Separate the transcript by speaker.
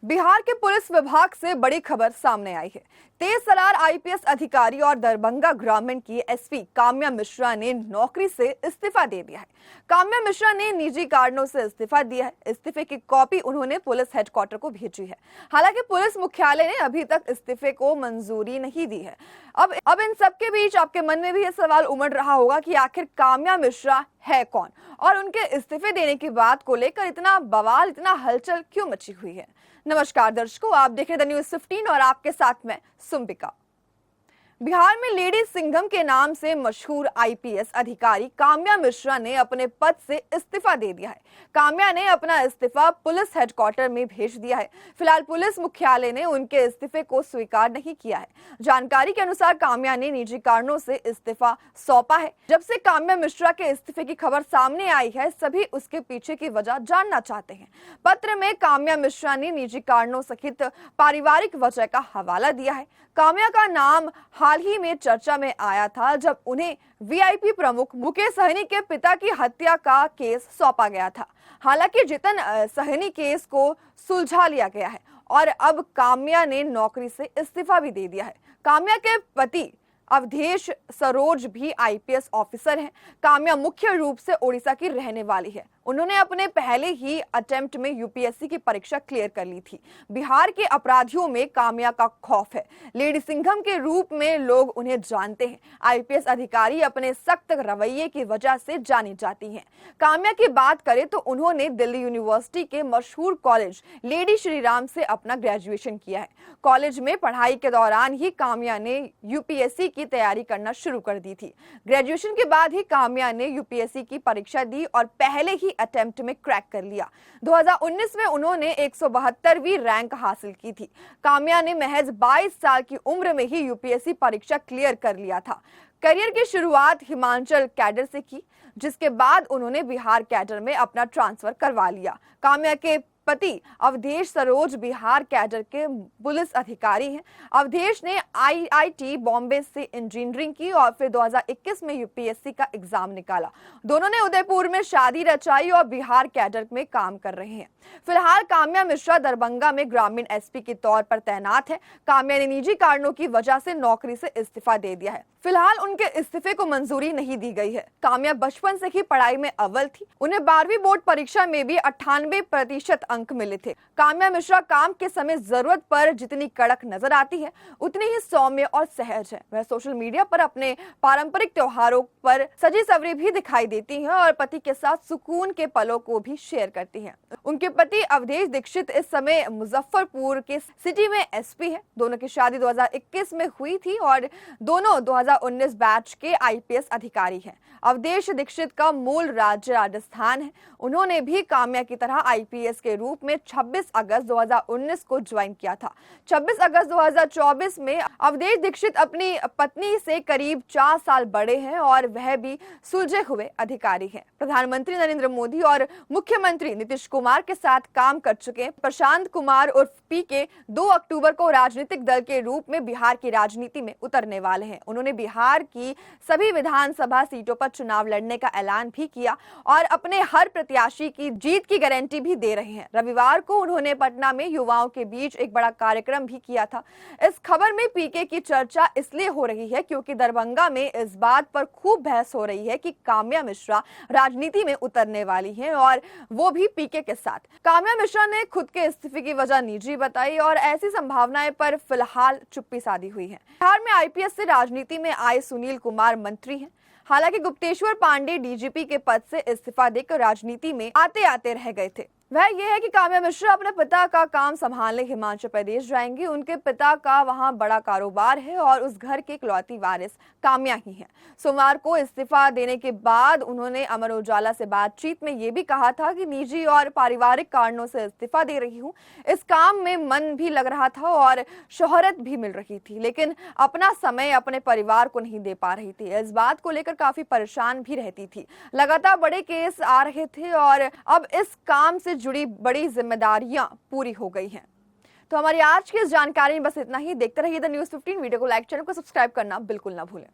Speaker 1: बिहार के पुलिस विभाग से बड़ी खबर सामने आई है। तेज तर्रार आईपीएस अधिकारी और दरभंगा ग्रामीण की एसपी काम्या मिश्रा ने नौकरी से इस्तीफा दे दिया है। काम्या मिश्रा ने निजी कारणों से इस्तीफा दिया है। इस्तीफे की कॉपी उन्होंने पुलिस हेडक्वार्टर को भेजी है। हालांकि पुलिस मुख्यालय ने अभी तक इस्तीफे को मंजूरी नहीं दी है। अब इन सब के बीच आपके मन में भी यह सवाल उमड़ रहा होगा कि आखिर काम्या मिश्रा है कौन और उनके इस्तीफे देने की बात को लेकर इतना बवाल, इतना हलचल क्यों मची हुई है। नमस्कार दर्शकों, आप देख रहे हैं द न्यूज़ 15 और आपके साथ मैं सुम्बिका। बिहार में लेडी सिंघम के नाम से मशहूर आईपीएस अधिकारी काम्या मिश्रा ने अपने पद से इस्तीफा दे दिया है। काम्या ने अपना इस्तीफा पुलिस हेडक्वार्टर में भेज दिया है। फिलहाल पुलिस मुख्यालय ने उनके इस्तीफे को स्वीकार नहीं किया है। जानकारी के अनुसार काम्या ने निजी कारणों से इस्तीफा सौंपा है। जब से काम्या मिश्रा के इस्तीफे की खबर सामने आई है, सभी उसके पीछे की वजह जानना चाहते हैं। पत्र में काम्या मिश्रा ने निजी कारणों सहित पारिवारिक वजह का हवाला दिया है। काम्या का नाम हाल ही में चर्चा में आया था जब उन्हें वीआईपी प्रमुख मुकेश सहनी के पिता की हत्या का केस सौंपा गया था। हालांकि जितन सहनी केस को सुलझा लिया गया है और अब काम्या ने नौकरी से इस्तीफा भी दे दिया है। काम्या के पति अवधेश सरोज भी आईपीएस ऑफिसर हैं। काम्या मुख्य रूप से ओडिशा की रहने वाली है। उन्होंने अपने पहले ही अटेम्प्ट में यूपीएससी की परीक्षा क्लियर कर ली थी। बिहार के अपराधियों में काम्या का खौफ है। लेडी सिंघम के रूप में लोग उन्हें जानते हैं। आईपीएस अधिकारी अपने सख्त रवैये की वजह से जानी जाती हैं। काम्या की बात करें तो उन्होंने दिल्ली यूनिवर्सिटी के मशहूर कॉलेज लेडी श्रीराम से अपना ग्रेजुएशन किया है। कॉलेज में पढ़ाई के दौरान ही काम्या ने यूपीएससी की तैयारी करना शुरू कर दी थी। ग्रेजुएशन के बाद ही काम्या ने यूपीएससी की परीक्षा दी और पहले ही अटेम्प्ट में क्रैक कर लिया। 2019 में उन्होंने 172वीं रैंक हासिल की थी। काम्या ने महज 22 साल की उम्र में ही यूपीएससी परीक्षा क्लियर कर लिया था। करियर की शुरुआत हिमाचल कैडर से की, जिसके बाद उन्होंने बिहार कैडर में अपना ट्रांसफर करवा लिया। काम्या के पति अवधेश सरोज बिहार कैडर के पुलिस अधिकारी हैं। अवधेश ने आईआईटी बॉम्बे से इंजीनियरिंग की और फिर 2021 में यूपीएससी का एग्जाम निकाला। दोनों ने उदयपुर में शादी रचाई और बिहार कैडर में काम कर रहे हैं। फिलहाल काम्या मिश्रा दरभंगा में ग्रामीण एसपी के तौर पर तैनात है। काम्या ने निजी कारणों की वजह से नौकरी से इस्तीफा दे दिया है। फिलहाल उनके इस्तीफे को मंजूरी नहीं दी गई है। काम्या बचपन से ही पढ़ाई में अव्वल थी। उन्हें 12वीं बोर्ड परीक्षा में भी 98% अंक मिले थे। काम्या मिश्रा काम के समय जरूरत पर जितनी कड़क नजर आती है, उतनी ही सौम्य और सहज है। वह सोशल मीडिया पर अपने पारंपरिक त्योहारों पर सजी सवरी भी दिखाई देती है और पति के साथ सुकून के पलों को भी शेयर करती है। उनके पति अवधेश दीक्षित इस समय मुजफ्फरपुर के सिटी में एसपी है। दोनों की शादी 2021 में हुई थी और दोनों 2019 बैच के आईपीएस अधिकारी हैं। अवधेश दीक्षित का मूल राज्य राजस्थान है। उन्होंने भी काम्या की तरह आईपीएस के रूप में 26 अगस्त 2019 को ज्वाइन किया था। 26 अगस्त 2024 में अवधेश दीक्षित अपनी पत्नी से करीब 4 साल बड़े हैं और वह भी सुलझे हुए अधिकारी हैं। प्रधानमंत्री नरेंद्र मोदी और मुख्यमंत्री नीतीश कुमार के साथ काम कर चुके प्रशांत कुमार उर्फ पीके 2 अक्टूबर को राजनीतिक दल के रूप में बिहार की राजनीति में उतरने वाले हैं। उन्होंने बिहार की सभी विधानसभा सीटों पर चुनाव लड़ने का ऐलान भी किया और अपने हर प्रत्याशी की जीत की गारंटी भी दे रहे हैं। रविवार को उन्होंने पटना में युवाओं के बीच एक बड़ा कार्यक्रम भी किया था। इस खबर में पीके की चर्चा इसलिए हो रही है क्योंकि दरभंगा में इस बात पर खूब बहस हो रही है कि काम्या मिश्रा राजनीति में उतरने वाली हैं और वो भी पीके के साथ। काम्या मिश्रा ने खुद के इस्तीफे की वजह निजी बताई और ऐसी संभावनाएं पर फिलहाल चुप्पी साधी हुई है। बिहार में आईपीएस से राजनीति में आए सुनील कुमार मंत्री हैं। हालांकि गुप्तेश्वर पांडे डीजीपी के पद से इस्तीफा देकर राजनीति में आते आते रह गए थे। वह यह है कि काम्या मिश्रा अपने पिता का काम संभालने हिमाचल प्रदेश जाएंगी। उनके पिता का वहां बड़ा कारोबार है और उस घर की इकलौती वारिस काम्या ही है। सोमवार को इस्तीफा देने के बाद उन्होंने अमर उजाला से बातचीत में ये भी कहा था कि निजी और पारिवारिक कारणों से इस्तीफा दे रही हूँ। इस काम में मन भी लग रहा था और शोहरत भी मिल रही थी, लेकिन अपना समय अपने परिवार को नहीं दे पा रही थी। इस बात को लेकर काफी परेशान भी रहती थी। लगातार बड़े केस आ रहे थे और अब इस काम से जुड़ी बड़ी जिम्मेदारियां पूरी हो गई हैं। तो हमारी आज की इस जानकारी में बस इतना ही। देखते रहिए द न्यूज़ 15। वीडियो को लाइक, चैनल को सब्सक्राइब करना बिल्कुल ना भूलें।